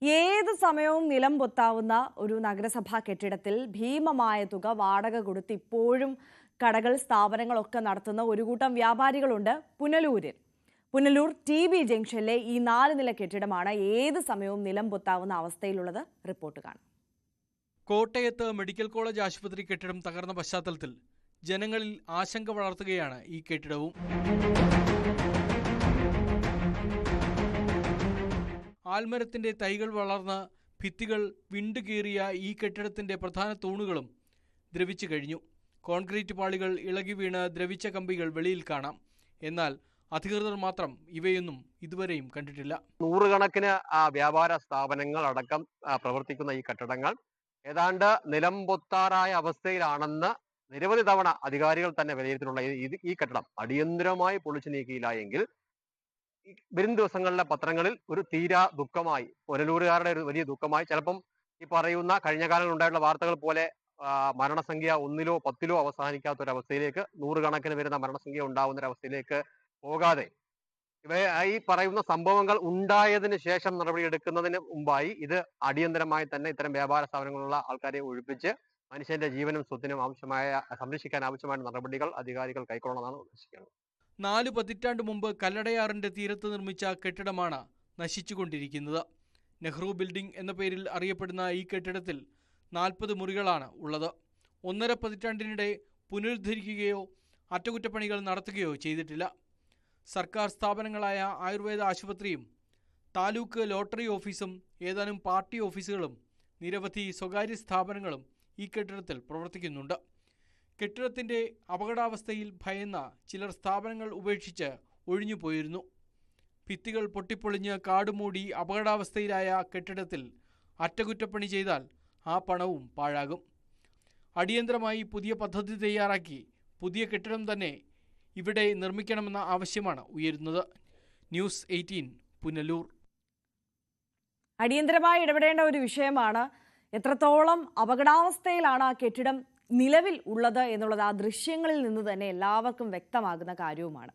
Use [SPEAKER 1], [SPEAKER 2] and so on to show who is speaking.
[SPEAKER 1] ഏത് സമയവും നിലം പൊത്താവുന്ന ഒരു നഗരസഭാ കെട്ടിടത്തിൽ ഭീമമായ തുക വാടക കൊടുത്ത് ഇപ്പോഴും കടകൾ സ്ഥാപനങ്ങളൊക്കെ നടത്തുന്ന ഒരു കൂട്ടം വ്യാപാരികളുണ്ട് പുനലൂരിൽ. പുനലൂർ TB ജംഗ്ഷനിലെ ഈ 4 നില കെട്ടിടമാണ് ഏത് സമയവും നിലം പൊത്താവുന്ന അവസ്ഥയിലുള്ളത്. റിപ്പോർട്ട് കാണാം.
[SPEAKER 2] കോട്ടയത്ത് മെഡിക്കൽ കോളേജ് ആശുപത്രി കെട്ടിടം തകർന്ന പശ്ചാത്തലത്തിൽ ജനങ്ങളിൽ ആശങ്ക വളർത്തുകയാണ് ഈ കെട്ടിടവും. ആൽമരത്തിന്റെ തൈകൾ വളർന്ന് ഭിത്തികൾ വിണ്ടുകീറിയ ഈ കെട്ടിടത്തിന്റെ പ്രധാന തൂണുകളും ദ്രവിച്ചു കഴിഞ്ഞു. കോൺക്രീറ്റ് പാളികൾ ഇളകി വീണ് ദ്രവിച്ച കമ്പികൾ വെളിയിൽ കാണാം. എന്നാൽ അധികൃതർ മാത്രം ഇവയൊന്നും ഇതുവരെയും കണ്ടിട്ടില്ല.
[SPEAKER 3] നൂറുകണക്കിന് വ്യാപാര സ്ഥാപനങ്ങൾ അടക്കം പ്രവർത്തിക്കുന്ന ഈ കെട്ടിടങ്ങൾ ഏതാണ്ട് നിലം പൊത്താറായ അവസ്ഥയിലാണെന്ന് നിരവധി തവണ അധികാരികൾ തന്നെ വിലയിരുത്തിയിട്ടുള്ള ഈ കെട്ടിടം അടിയന്തരമായി പൊളിച്ചു നീക്കിയില്ല എങ്കിൽ വരും ദിവസങ്ങളിലെ പത്രങ്ങളിൽ ഒരു തീരാ ദുഃഖമായി, പുനലൂരുകാരുടെ ഒരു വലിയ ദുഃഖമായി, ചിലപ്പം ഈ പറയുന്ന കഴിഞ്ഞ കാലങ്ങളിൽ ഉണ്ടായിട്ടുള്ള വാർത്തകൾ പോലെ മരണസംഖ്യ 1-ലോ 10-ലോ അവസാനിക്കാത്ത ഒരു അവസ്ഥയിലേക്ക്, നൂറുകണക്കിന് വരുന്ന മരണസംഖ്യ ഉണ്ടാവുന്ന ഒരു അവസ്ഥയിലേക്ക് പോകാതെ ഈ പറയുന്ന സംഭവങ്ങൾ ഉണ്ടായതിനു ശേഷം നടപടിയെടുക്കുന്നതിന് മുമ്പായി ഇത് അടിയന്തരമായി തന്നെ ഇത്തരം വ്യാപാര സ്ഥാപനങ്ങളുള്ള ആൾക്കാരെ ഒഴിപ്പിച്ച് മനുഷ്യന്റെ ജീവനും സ്വത്തിനും സംരക്ഷിക്കാൻ ആവശ്യമായ നടപടികൾ അധികാരികൾ കൈക്കൊള്ളണമെന്നാണ് ഉദ്ദേശിക്കുന്നത്.
[SPEAKER 2] 4 പതിറ്റാണ്ട് മുമ്പ് കല്ലടയാറിന്റെ തീരത്ത് നിർമ്മിച്ച കെട്ടിടമാണ് നശിച്ചുകൊണ്ടിരിക്കുന്നത്. നെഹ്റു ബിൽഡിംഗ് എന്ന പേരിൽ അറിയപ്പെടുന്ന ഈ കെട്ടിടത്തിൽ 40 മുറികളാണ് ഉള്ളത്. 1.5 പതിറ്റാണ്ടിനിടെ പുനരുദ്ധരിക്കുകയോ അറ്റകുറ്റപ്പണികൾ നടത്തുകയോ ചെയ്തിട്ടില്ല. സർക്കാർ സ്ഥാപനങ്ങളായ ആയുർവേദ ആശുപത്രിയും താലൂക്ക് ലോട്ടറി ഓഫീസും ഏതാനും പാർട്ടി ഓഫീസുകളും നിരവധി സ്വകാര്യ സ്ഥാപനങ്ങളും ഈ കെട്ടിടത്തിൽ പ്രവർത്തിക്കുന്നുണ്ട്. കെട്ടിടത്തിന്റെ അപകടാവസ്ഥയിൽ ഭയന്ന ചിലർ സ്ഥാപനങ്ങൾ ഉപേക്ഷിച്ച് ഒഴിഞ്ഞു പോയിരുന്നു. ഭിത്തികൾ പൊട്ടിപ്പൊളിഞ്ഞ് കാടുമൂടി അപകടാവസ്ഥയിലായ കെട്ടിടത്തിൽ അറ്റകുറ്റപ്പണി ചെയ്താൽ ആ പണവും പാഴാകും. അടിയന്തരമായി പുതിയ പദ്ധതി തയ്യാറാക്കി പുതിയ കെട്ടിടം തന്നെ ഇവിടെ നിർമ്മിക്കണമെന്ന ആവശ്യമാണ് ഉയരുന്നത്. ന്യൂസ് 18 പുനലൂർ.
[SPEAKER 1] അടിയന്തരമായി ഇടപെടേണ്ട ഒരു വിഷയമാണ്. എത്രത്തോളം അപകടാവസ്ഥയിലാണ് ആ കെട്ടിടം നിലവിൽ ഉള്ളത് എന്നുള്ളത് ആ ദൃശ്യങ്ങളിൽ നിന്ന് തന്നെ എല്ലാവർക്കും വ്യക്തമാകുന്ന കാര്യവുമാണ്.